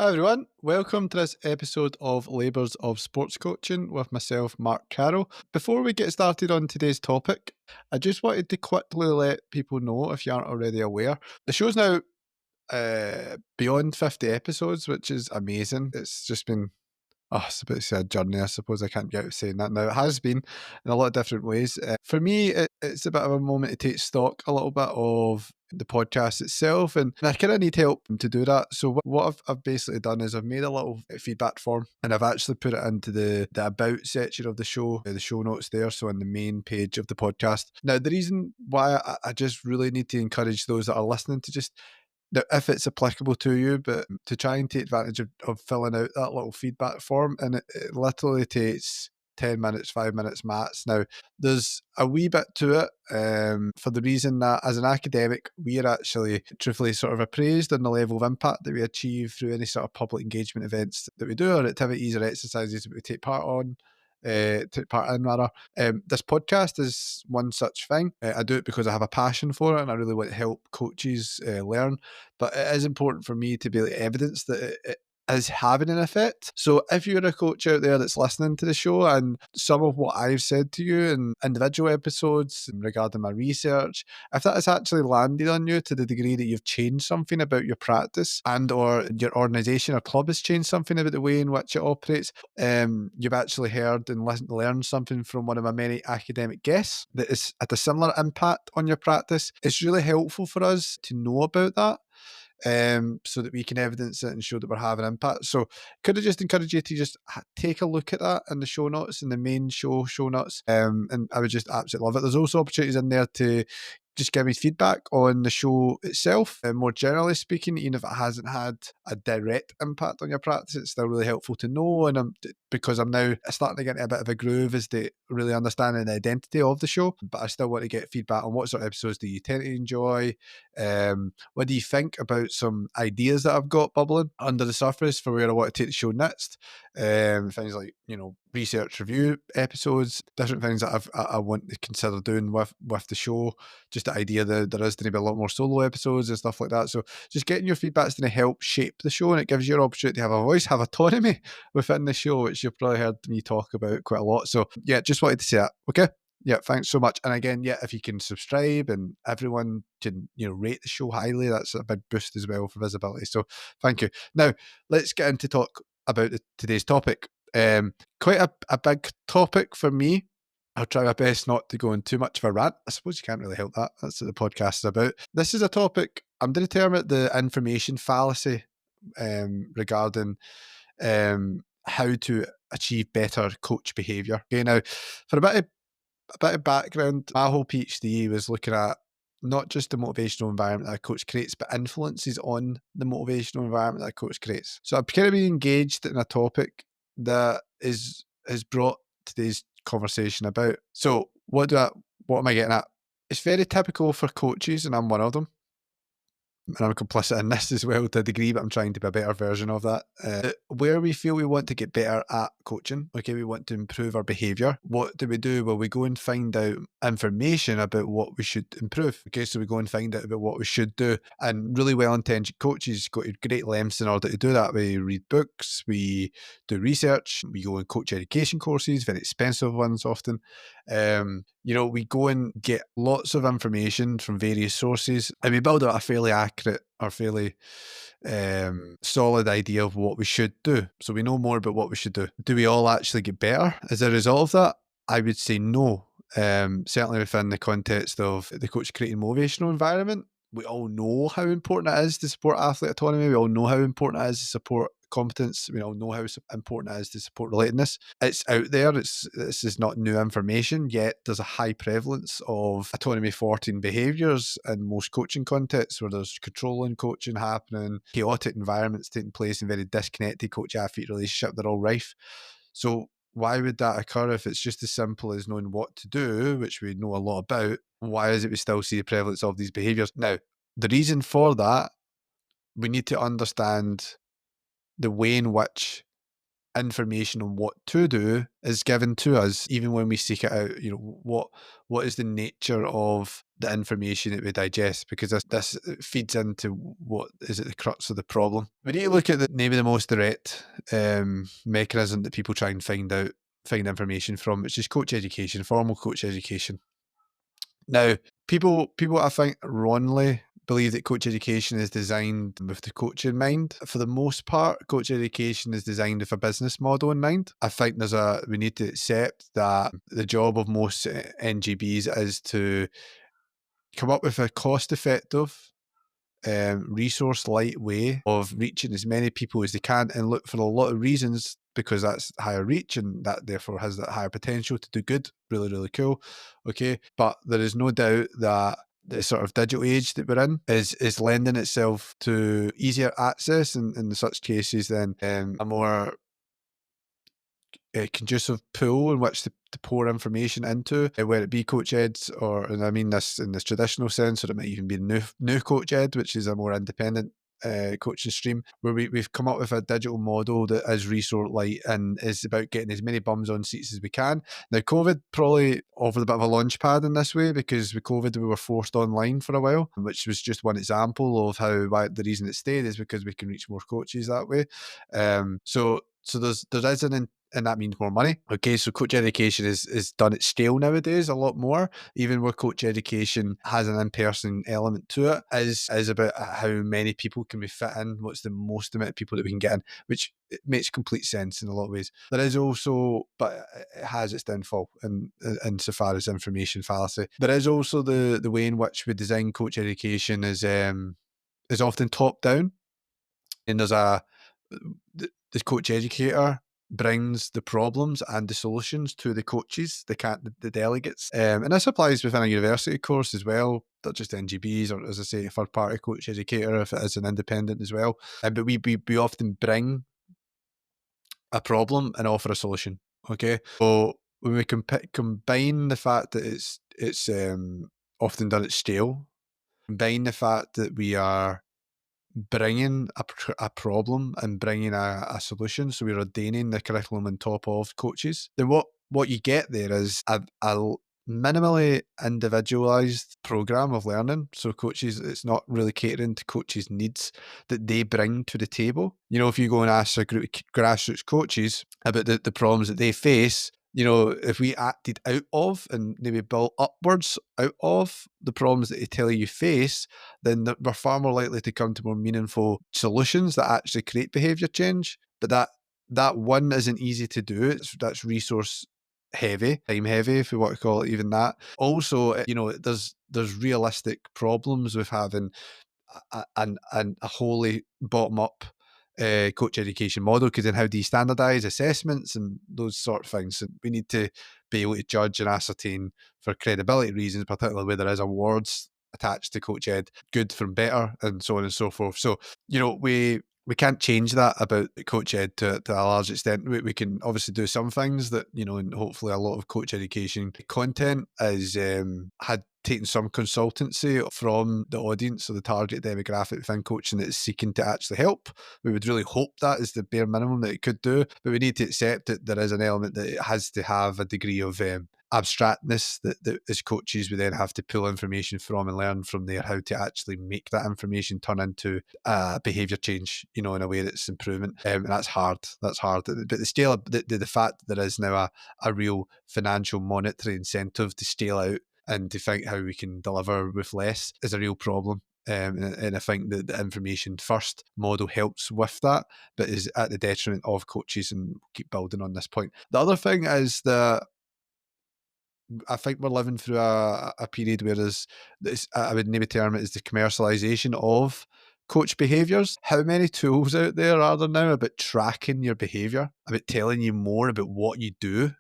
Hi everyone, welcome to this episode of Labours of Sports Coaching with myself, Mark Carroll. Before we get started on today's topic, I just wanted to quickly let people know, if you aren't already aware, the show's now beyond 50 episodes, which is amazing. It's just been I was about to say a journey. I suppose I can't get out of saying that now. It has been in a lot of different ways. For me, it's a bit of a moment to take stock a little bit of the podcast itself, and I kind of need help to do that. So what I've basically done is I've made a little feedback form, and I've actually put it into the about section of the show notes there, so on the main page of the podcast. Now, the reason why I just really need to encourage those that are listening to just now, if it's applicable to you, but to try and take advantage of filling out that little feedback form, and it literally takes 10 minutes, 5 minutes max. Now, there's a wee bit to it for the reason that as an academic, we are actually truthfully sort of appraised on the level of impact that we achieve through any sort of public engagement events that we do, or activities or exercises that we take part on. Take part in rather. This podcast is one such thing. I do it because I have a passion for it and I really want to help coaches learn. But it is important for me to be able to evidence that it is having an effect. So if you're a coach out there that's listening to the show and some of what I've said to you in individual episodes regarding my research, if that has actually landed on you to the degree that you've changed something about your practice and or your organisation or club has changed something about the way in which it operates, you've actually heard and learned something from one of my many academic guests that is at a similar impact on your practice, it's really helpful for us to know about that. So that we can evidence it and show that we're having impact. So could I just encourage you to just take a look at that in the show notes, in the main show notes, and I would just absolutely love it. There's also opportunities in there to just give me feedback on the show itself. And more generally speaking, even if it hasn't had a direct impact on your practice, it's still really helpful to know. And because I'm now starting to get into a bit of a groove as to really understanding the identity of the show, but I still want to get feedback on what sort of episodes do you tend to enjoy. What do you think about some ideas that I've got bubbling under the surface for where I want to take the show next? Things like, research review episodes, different things that I want to consider doing with the show. Just the idea that there is going to be a lot more solo episodes and stuff like that. So just getting your feedback's going to help shape the show, and it gives you an opportunity to have a voice, have autonomy within the show, which you've probably heard me talk about quite a lot. So yeah, just wanted to say that. Okay. Yeah, thanks so much. And again, yeah, if you can subscribe and everyone can, rate the show highly, that's a big boost as well for visibility. So thank you. Now, let's get into talk about today's topic. Quite a big topic for me. I'll try my best not to go on too much of a rant. I suppose you can't really help that. That's what the podcast is about. This is a topic, I'm going to term it the information fallacy regarding how to achieve better coach behaviour. Okay, now, for a bit of background, my whole PhD was looking at not just the motivational environment that a coach creates, but influences on the motivational environment that a coach creates. So I've kind of been engaged in a topic that has brought today's conversation about. So what am I getting at? It's very typical for coaches, and I'm one of them, and I'm complicit in this as well to a degree, but I'm trying to be a better version of that. Where we feel we want to get better at coaching, okay, we want to improve our behaviour. What do? Well, we go and find out information about what we should improve. Okay, so we go and find out about what we should do. And really well-intentioned coaches go to great lengths in order to do that. We read books, we do research, we go and coach education courses, very expensive ones often. We go and get lots of information from various sources, and we build up a fairly accurate or fairly solid idea of what we should do. So we know more about what we should do. Do we all actually get better as a result of that? I would say no. Certainly within the context of the coach creating motivational environment, we all know how important it is to support athlete autonomy. We all know how important it is to support competence. We all know how important it is to support relatedness. It's out there. This is not new information, yet there's a high prevalence of autonomy thwarting behaviours in most coaching contexts where there's controlling coaching happening, chaotic environments taking place, and very disconnected coach-athlete relationship. They're all rife. So why would that occur if it's just as simple as knowing what to do, which we know a lot about? Why is it we still see the prevalence of these behaviours? Now, the reason for that, we need to understand the way in which information on what to do is given to us, even when we seek it out. What is the nature of the information that we digest? Because this feeds into what is at the crux of the problem. We need to look at maybe the most direct mechanism that people try and find information from, which is coach education, formal coach education. Now, people I think wrongly believe that coach education is designed with the coach in mind. For the most part, coach education is designed with a business model in mind. I think we need to accept that the job of most NGBs is to come up with a cost-effective, resource light way of reaching as many people as they can, and look for a lot of reasons, because that's higher reach and that therefore has that higher potential to do good. Really, really cool. Okay. But there is no doubt that the sort of digital age that we're in is lending itself to easier access in such cases than a more conducive pool in which to pour information into, whether it be coach eds, and I mean this in this traditional sense, or it might even be new coach ed, which is a more independent coaching stream, where we've come up with a digital model that is resource light and is about getting as many bums on seats as we can. Now, COVID probably offered a bit of a launch pad in this way, because with COVID we were forced online for a while, which was just one example of why the reason it stayed is because we can reach more coaches that way. So there is and that means more money. Okay, so coach education is done at scale nowadays a lot more, even where coach education has an in-person element to it, is about how many people can we fit in, what's the most amount of people that we can get in, which it makes complete sense in a lot of ways. There is also, but it has its downfall so far as information fallacy. There is also the way in which we design coach education is often top down, and the coach educator brings the problems and the solutions to the coaches, the delegates. And this applies within a university course as well, not just NGBs, or as I say, a third party coach educator if it is an independent as well. But we often bring a problem and offer a solution. Okay, so when we combine the fact that it's often done at scale, combine the fact that we are bringing a problem and bringing a solution, so we're ordaining the curriculum on top of coaches, then what you get there is a minimally individualized program of learning. So coaches, it's not really catering to coaches' needs that they bring to the table. If you go and ask a group of grassroots coaches about the problems that they face, if we acted out of and maybe built upwards out of the problems that they tell you face, then we're far more likely to come to more meaningful solutions that actually create behaviour change. But that one isn't easy to do. That's resource heavy, time heavy, if we want to call it even that. Also, there's realistic problems with having a wholly bottom up coach education model, because then how do you standardize assessments and those sort of things? So we need to be able to judge and ascertain for credibility reasons, particularly where there is awards attached to coach ed, good from better, and so on and so forth. So we can't change that about coach ed to a large extent. We can obviously do some things that, and hopefully a lot of coach education content is had taken some consultancy from the audience or the target demographic within coaching that is seeking to actually help. We would really hope that is the bare minimum that it could do, but we need to accept that there is an element that it has to have a degree of abstractness that as coaches we then have to pull information from and learn from there how to actually make that information turn into behaviour change, in a way that's improvement. And that's hard. But the scale, the fact that there is now a real financial monetary incentive to scale out and to think how we can deliver with less is a real problem. And I think that the information first model helps with that, but is at the detriment of coaches, and keep building on this point. The other thing is that I think we're living through a period where I would maybe term it as the commercialization of coach behaviours. How many tools out there are there now about tracking your behaviour, about telling you more about what you do?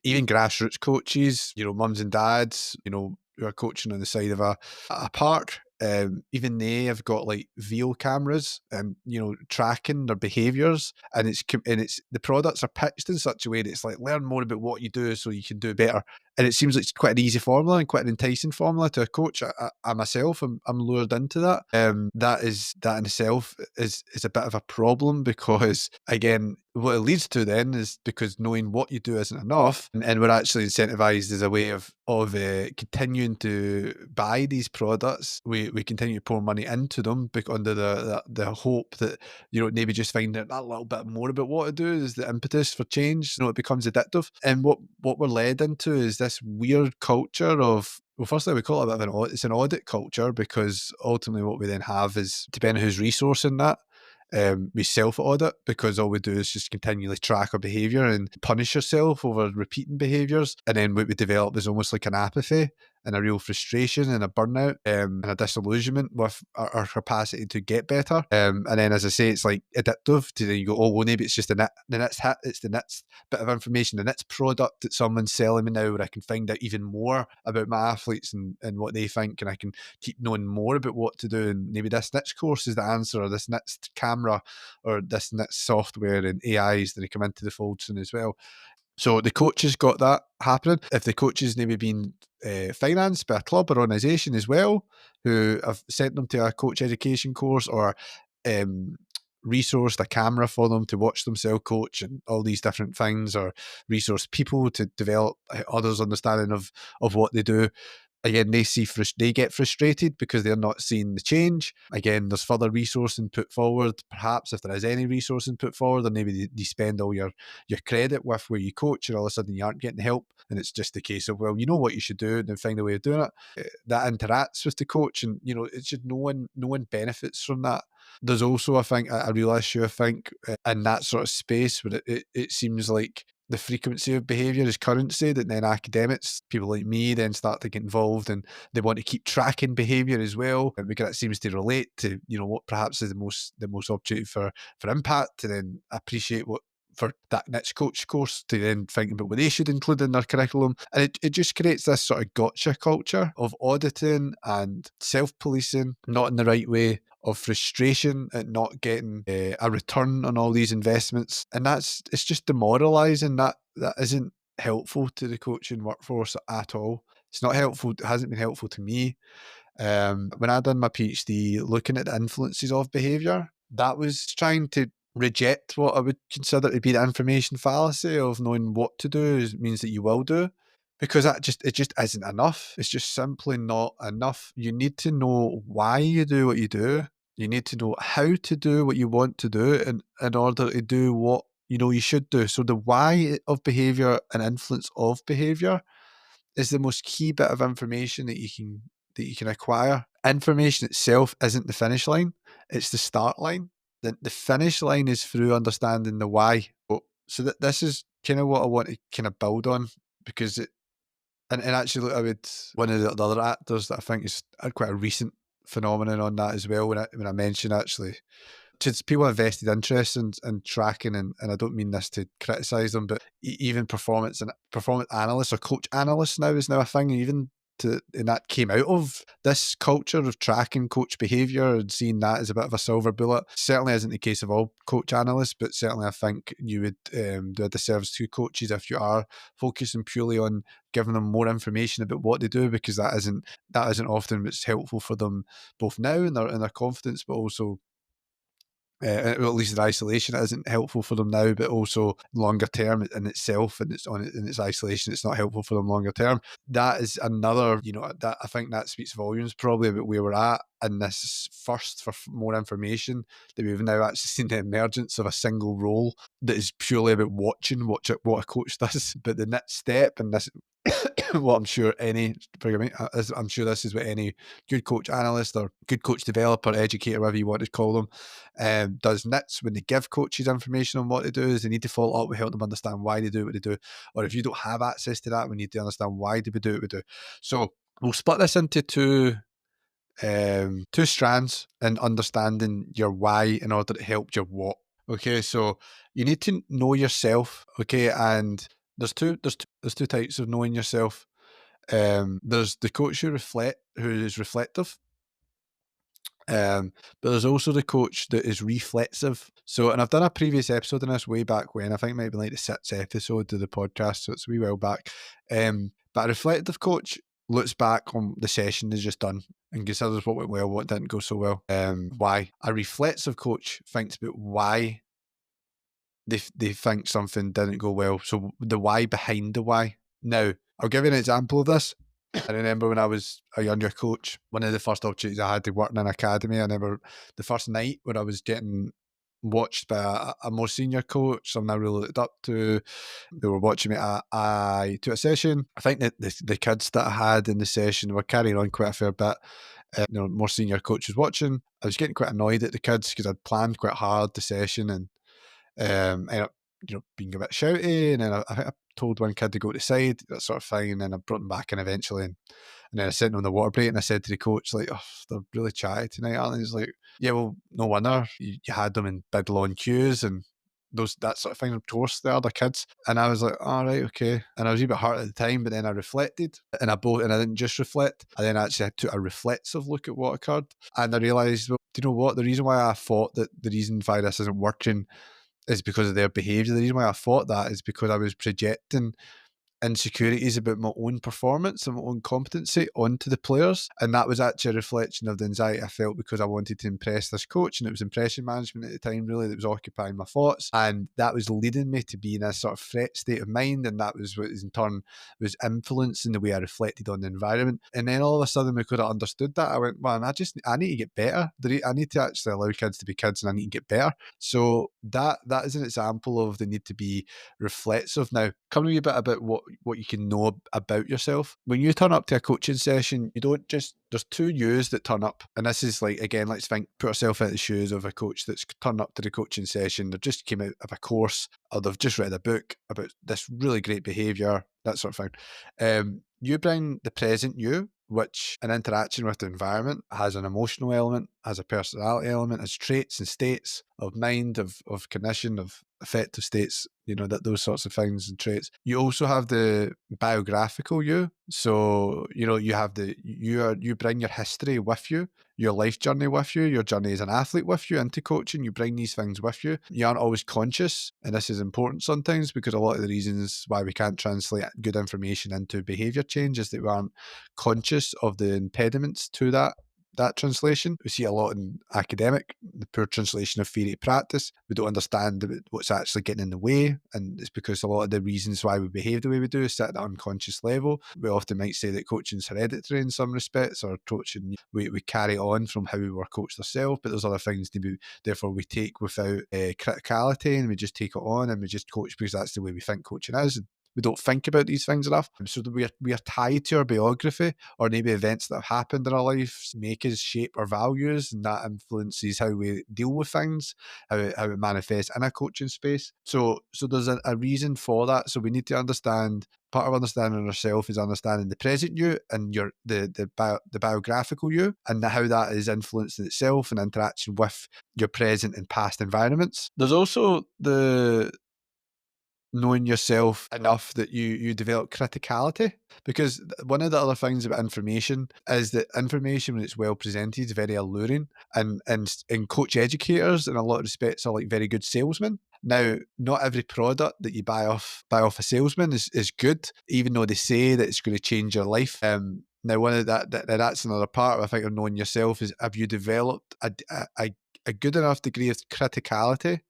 Even grassroots coaches, mums and dads, who are coaching on the side of a park, even they have got like VO cameras and tracking their behaviours, and it's the products are pitched in such a way that it's like, learn more about what you do so you can do better. And it seems like it's quite an easy formula and quite an enticing formula to a coach. I myself, I'm lured into that. That in itself is a bit of a problem, because again, what it leads to then is, because knowing what you do isn't enough, and we're actually incentivized as a way of continuing to buy these products. We continue to pour money into them under the hope that, maybe just finding out that little bit more about what to do is the impetus for change. It becomes addictive. And what we're led into is this weird culture of, well, firstly, we call it a bit of it's an audit culture, because ultimately what we then have is, depending on who's resourcing that, we self-audit, because all we do is just continually track our behaviour and punish ourselves over repeating behaviours. And then what we develop is almost like an apathy and a real frustration and a burnout, and a disillusionment with our capacity to get better. And then, as I say, it's like addictive to then you go, oh, well, maybe it's just the next hit, it's the next bit of information, the next product that someone's selling me now, where I can find out even more about my athletes and what they think, and I can keep knowing more about what to do. And maybe this next course is the answer, or this next camera, or this next software and AIs that come into the fold soon as well. So the coaches got that happening. If the coaches maybe been financed by a club or organisation as well, who have sent them to a coach education course, or resourced a camera for them to watch them self-coach and all these different things, or resource people to develop others' understanding of what they do. Again, they get frustrated because they're not seeing the change. Again, there's further resourcing put forward, perhaps, if there is any resourcing put forward, or maybe you spend all your credit with where you coach, and all of a sudden you aren't getting help, and it's just the case of, well, you know what you should do, and then find a way of doing it. That interacts with the coach, and it's just no one benefits from that. There's also, I think, a real issue, I think, in that sort of space, where it seems like the frequency of behaviour is currency, that then academics, people like me, then start to get involved, and they want to keep tracking behaviour as well, because that seems to relate to what perhaps is the most opportunity for impact, to then appreciate what for that next coach course, to then think about what they should include in their curriculum. And it just creates this sort of gotcha culture of auditing and self-policing, not in the right way, of frustration at not getting a return on all these investments. And it's just demoralising. That isn't helpful to the coaching workforce at all. It's not helpful. It hasn't been helpful to me. When I done my PhD looking at the influences of behaviour, that was trying to reject what I would consider to be the information fallacy of knowing what to do means that you will do, because it just isn't enough. It's just simply not enough. You need to know why you do what you do. You need to know how to do what you want to do in order to do what you should do. So the why of behaviour and influence of behaviour is the most key bit of information that you can acquire. Information itself isn't the finish line, it's the start line. The finish line is through understanding the why. So this is kind of what I want to kind of build on, because and actually I would, one of the other actors that I think is quite a recent phenomenon on that as well, when I mention, actually, to people have vested interest in tracking, and I don't mean this to criticise them, but even performance analysts, or coach analysts is now a thing, and that came out of this culture of tracking coach behaviour and seeing that as a bit of a silver bullet. Certainly isn't the case of all coach analysts, but certainly I think you would do a disservice to coaches if you are focusing purely on giving them more information about what they do, because that isn't often what's helpful for them, both now in their confidence, but also at least in isolation, it isn't helpful for them now, but also longer term in itself, and in its isolation, it's not helpful for them longer term. That is another, that I think that speaks volumes probably about where we're at in this thirst for more information, that we've now actually seen the emergence of a single role that is purely about watching what a coach does. But the next step, and this, well, I'm sure I'm sure this is what any good coach analyst or good coach developer, educator, whatever you want to call them, does next when they give coaches information on what to do, is they need to follow up. We help them understand why they do what they do. Or if you don't have access to that, we need to understand why do we do what we do. So we'll split this into two strands in understanding your why in order to help your what. Okay, so you need to know yourself. Okay, and there's two types of knowing yourself. There's the coach who is reflective. But there's also the coach that is reflexive. So, and I've done a previous episode on this way back when, I think it might be like the 6th episode of the podcast, so it's a wee while back. But But a reflective coach looks back on the session they've just done and considers what went well, what didn't go so well, why. A reflexive coach thinks about why they think something didn't go well. So the why behind the why. Now, I'll give you an example of this. I remember when I was a younger coach, one of the first opportunities I had to work in an academy, I remember the first night when I was getting watched by a more senior coach, someone I really looked up to. They were watching me. I took a session. I think that the kids that I had in the session were carrying on quite a fair bit. More senior coaches watching. I was getting quite annoyed at the kids because I'd planned quite hard the session and ended up, being a bit shouty, and then I think I told one kid to go to the side, that sort of thing, and I brought them back in eventually, and then I was sitting on the water break, and I said to the coach, like, "Oh, they're really chatty tonight, aren't they?" He's like, "Yeah, well, no wonder. You had them in big long queues and that sort of thing, of course, the other kids." And I was like, "All right, okay." And I was a bit hurt at the time, but then I reflected, and I didn't just reflect. I then actually took a reflexive look at what occurred, and I realised, well, do you know what? The reason why I thought that the reason why this isn't working is because of their behaviour. The reason why I thought that is because I was projecting insecurities about my own performance and my own competency onto the players. And that was actually a reflection of the anxiety I felt because I wanted to impress this coach. And it was impression management at the time, really, that was occupying my thoughts. And that was leading me to be in a sort of threat state of mind. And that was what in turn was influencing the way I reflected on the environment. And then all of a sudden, because I understood that, I went, man, I need to get better. I need to actually allow kids to be kids, and I need to get better. So that is an example of the need to be reflexive. Now, coming a bit about what you can know about yourself. When you turn up to a coaching session, you don't just, there's two yous that turn up. And this is like, again, let's put ourselves into the shoes of a coach that's turned up to the coaching session. They just came out of a course, or they've just read a book about this really great behaviour, that sort of thing. You bring the present you, which an interaction with the environment has an emotional element, has a personality element, has traits and states of mind, of cognition, of affective states, those sorts of things and traits. You also have the biographical you. So, you bring your history with you, your life journey with you, your journey as an athlete with you into coaching. You bring these things with you. You aren't always conscious, and this is important sometimes, because a lot of the reasons why we can't translate good information into behaviour change is that we aren't conscious of the impediments to that translation. We see a lot in academic, the poor translation of theory to practice. We don't understand what's actually getting in the way, and it's because a lot of the reasons why we behave the way we do sit at an unconscious level. We often might say that coaching's hereditary in some respects, or coaching we carry on from how we were coached ourselves, but there's other things therefore we take without criticality, and we just take it on, and we just coach because that's the way we think coaching is. We don't think about these things enough. So we are tied to our biography, or maybe events that have happened in our lives make us shape our values, and that influences how we deal with things, how it manifests in a coaching space. So there's a reason for that. So we need to understand, part of understanding ourselves is understanding the present you and the biographical you, and how that is influencing itself in interaction with your present and past environments. There's also the knowing yourself enough that you develop criticality, because one of the other things about information is that information, when it's well presented, is very alluring, and coach educators in a lot of respects are like very good salesmen. Now, not every product that you buy off a salesman is good, even though they say that it's going to change your life. Now, one of that's another part, I think, of knowing yourself is, have you developed a good enough degree of criticality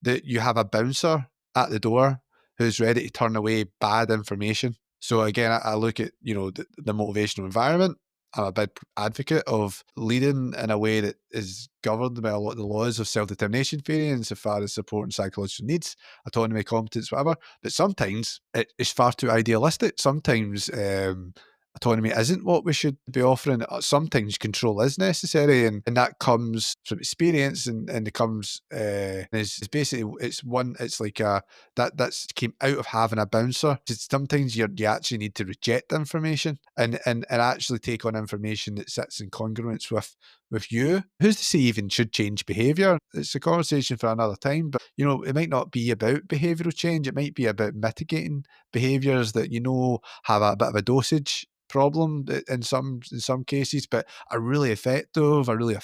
that you have a bouncer at the door who's ready to turn away bad information. So again, I look at, the motivational environment. I'm a big advocate of leading in a way that is governed by a lot of the laws of self-determination theory, insofar as supporting psychological needs, autonomy, competence, whatever. But sometimes it is far too idealistic. Sometimes autonomy isn't what we should be offering. Sometimes control is necessary, and that comes from experience, and it comes it's basically, it's like that's came out of having a bouncer. Sometimes you actually need to reject information and actually take on information that sits in congruence with you. Who's to say even should change behaviour? It's a conversation for another time, but it might not be about behavioural change. It might be about mitigating behaviours that have a bit of a dosage problem in some cases, but are really effective, are really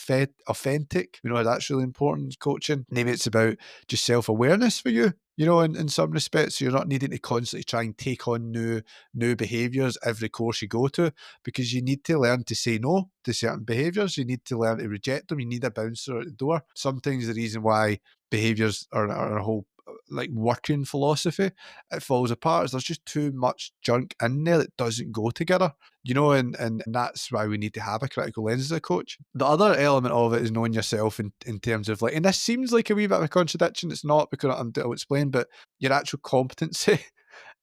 authentic. That's really important in coaching. Maybe it's about just self-awareness for you. in some respects. You're not needing to constantly try and take on new behaviours every course you go to, because you need to learn to say no to certain behaviours. You need to learn to reject them. You need a bouncer at the door. Sometimes the reason why behaviours are a whole like working philosophy, it falls apart, is there's just too much junk in there that doesn't go together. And that's why we need to have a critical lens as a coach. The other element of it is knowing yourself in terms of like, and this seems like a wee bit of a contradiction. It's not, because I'll explain, but your actual competency.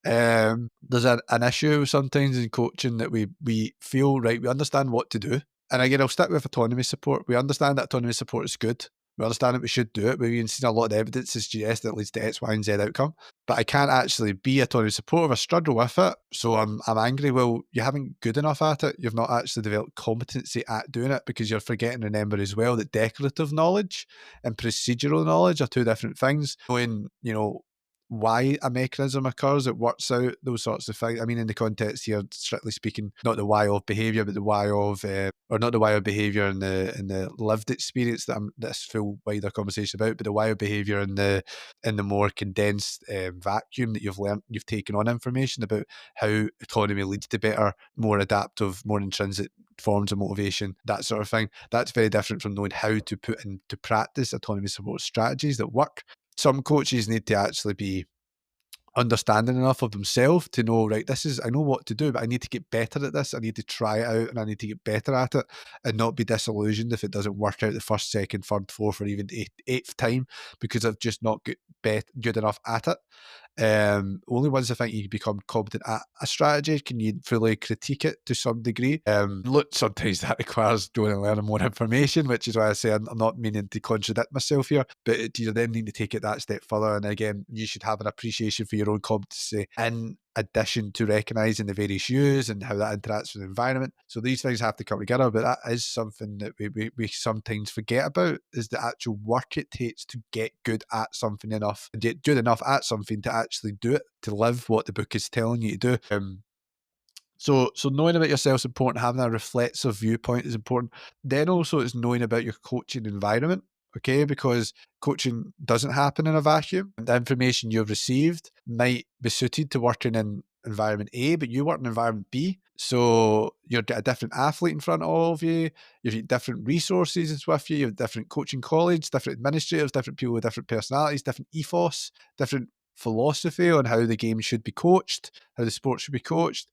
There's an issue sometimes in coaching that we feel, right, we understand what to do. And again, I'll stick with autonomy support. We understand that autonomy support is good. We understand that we should do it. We've even seen a lot of evidence to suggest that it leads to X, Y, and Z outcome. But I can't actually be autonomy supportive. I struggle with it. So I'm angry. Well, you haven't good enough at it. You've not actually developed competency at doing it, because you're forgetting to remember as well that declarative knowledge and procedural knowledge are two different things. Knowing, why a mechanism occurs, it works out, those sorts of things. I mean, in the context here, strictly speaking, not the why of behaviour, but the why of, or not the why of behaviour in the lived experience that I'm this full wider conversation about, but the why of behaviour in the more condensed vacuum that you've taken on information about how autonomy leads to better, more adaptive, more intrinsic forms of motivation, that sort of thing. That's very different from knowing how to put into practice autonomy support strategies that work. Some coaches need to actually be understanding enough of themselves to know, right, I know what to do, but I need to get better at this. I need to try it out and I need to get better at it, and not be disillusioned if it doesn't work out the first, second, third, fourth, or even eighth time, because I've just not good enough at it. Only once I think you become competent at a strategy can you fully critique it to some degree. Look, sometimes that requires going and learning more information, which is why I say I'm not meaning to contradict myself here, but you then need to take it that step further. And again, you should have an appreciation for your own competency in addition to recognizing the various use and how that interacts with the environment. So these things have to come together, but that is something that we sometimes forget about, is the actual work it takes to get good at something enough, and get good enough at something to actually do it, to live what the book is telling you to do. So knowing about yourself is important. Having a reflexive viewpoint is important. Then also it's knowing about your coaching environment, okay? Because coaching doesn't happen in a vacuum. The information you've received might be suited to working in environment A, but you work in environment B. So you've got a different athlete in front of you. You've got different resources with you. You have different coaching colleagues, different administrators, different people with different personalities, different ethos, different philosophy on how the game should be coached, how the sport should be coached.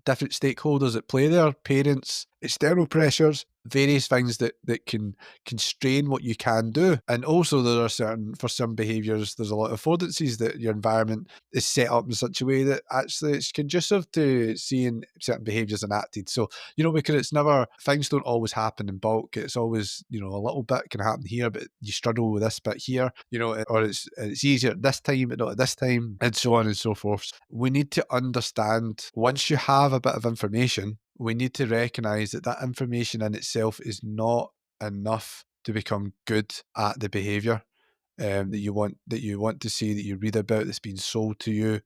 Different stakeholders at play there, parents, external pressures, various things that can constrain what you can do. And also there are for some behaviours, there's a lot of affordances that your environment is set up in such a way that actually it's conducive to seeing certain behaviours enacted. So, because it's never, things don't always happen in bulk. It's always, a little bit can happen here, but you struggle with this bit here, or it's easier at this time, but not at this time, and so on and so forth. We need to understand, once you have a bit of information, we need to recognize that information in itself is not enough to become good at the behavior that you want to see, that you read about, that's been sold to you,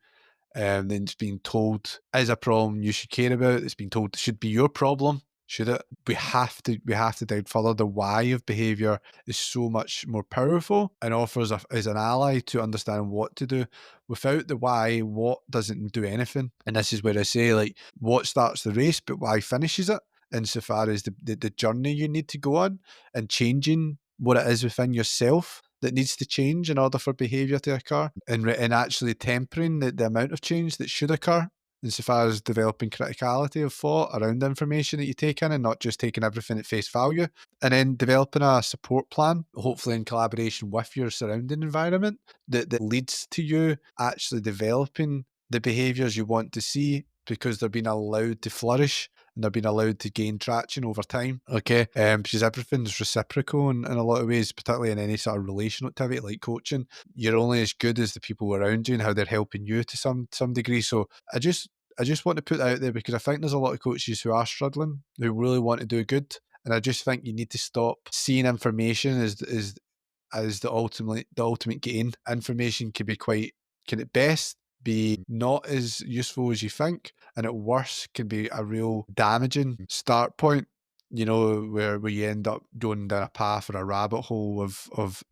then it's being told is a problem you should care about. It's been told should be your problem. Should it? We have to dive further. The why of behaviour is so much more powerful and offers as an ally to understand what to do. Without the why, what doesn't do anything. And this is where I say, like, what starts the race, but why finishes it? Insofar as the journey you need to go on, and changing what it is within yourself that needs to change in order for behaviour to occur, and actually tempering the amount of change that should occur, insofar as developing criticality of thought around the information that you take in, and not just taking everything at face value. And then developing a support plan, hopefully in collaboration with your surrounding environment, that leads to you actually developing the behaviours you want to see, because they're being allowed to flourish and they're being allowed to gain traction over time. Okay. Because everything's reciprocal in a lot of ways, particularly in any sort of relational activity like coaching. You're only as good as the people around you and how they're helping you to some degree. So I just want to put that out there, because I think there's a lot of coaches who are struggling, who really want to do good. And I just think you need to stop seeing information as the ultimate gain. Information can at best be not as useful as you think, and at worst can be a real damaging start point, where you end up going down a path or a rabbit hole of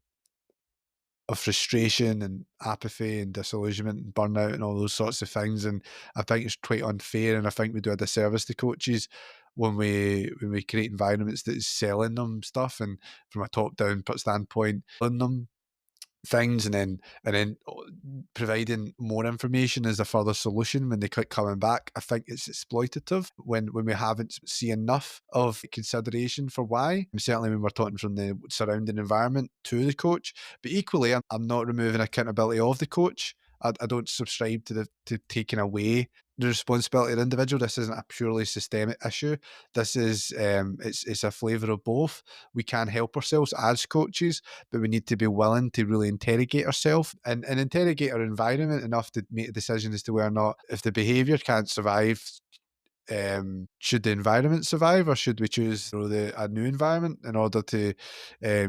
of frustration and apathy and disillusionment and burnout and all those sorts of things. And I think it's quite unfair, and I think we do a disservice to coaches when we create environments that is selling them stuff and from a top down standpoint, selling them things, and then providing more information as a further solution when they keep coming back. I think it's exploitative when we haven't seen enough of consideration for why. And certainly when we're talking from the surrounding environment to the coach, but equally, I'm not removing accountability of the coach. I don't subscribe to to taking away the responsibility of the individual. This isn't a purely systemic issue. This is it's a flavour of both. We can help ourselves as coaches, but we need to be willing to really interrogate ourselves and interrogate our environment enough to make a decision as to whether or not, if the behaviour can't survive, should the environment survive, or should we choose, a new environment in order to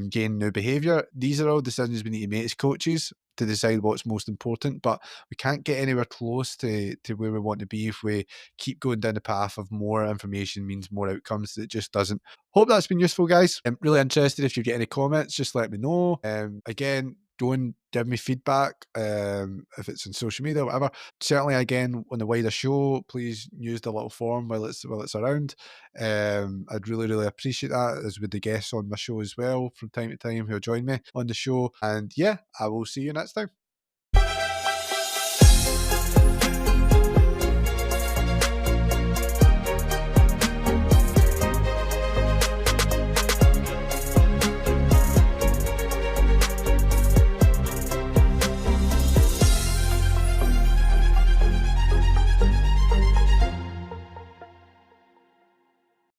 gain new behaviour? These are all decisions we need to make as coaches to decide what's most important, but we can't get anywhere close to where we want to be if we keep going down the path of more information means more outcomes. It just doesn't. Hope that's been useful, guys. I'm really interested if you get any comments, just let me know. Again, go and give me feedback if it's on social media or whatever. Certainly, again, on the wider show, please use the little form while it's around. I'd really appreciate that, as with the guests on my show as well from time to time who join me on the show. And yeah, I will see you next time.